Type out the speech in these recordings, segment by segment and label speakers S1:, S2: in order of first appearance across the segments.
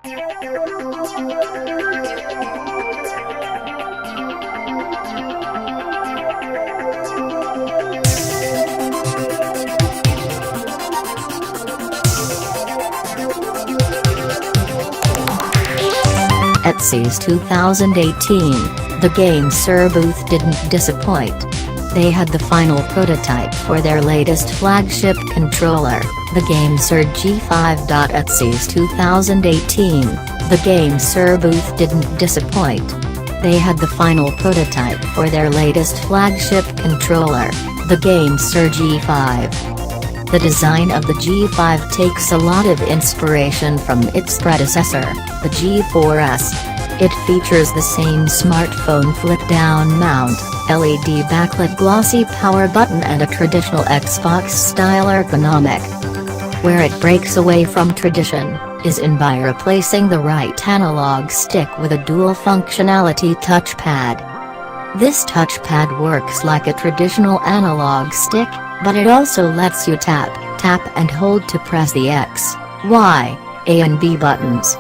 S1: At CES 2018, the GameSir booth didn't disappoint. They had the final prototype for their latest flagship controller, the GameSir G5.At CES 2018, the GameSir booth didn't disappoint. They had the final prototype for their latest flagship controller, the GameSir G5. The design of the G5 takes a lot of inspiration from its predecessor, the G4S. It features the same smartphone flip-down mount, LED backlit glossy power button and a traditional Xbox-style ergonomic. Where it breaks away from tradition, is in by replacing the right analog stick with a dual-functionality touchpad. This touchpad works like a traditional analog stick, but it also lets you tap and hold to press the X, Y, A and B buttons.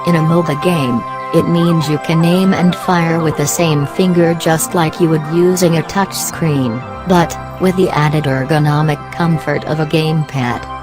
S1: In a MOBA game, it means you can aim and fire with the same finger just like you would using a touchscreen, but with the added ergonomic comfort of a gamepad.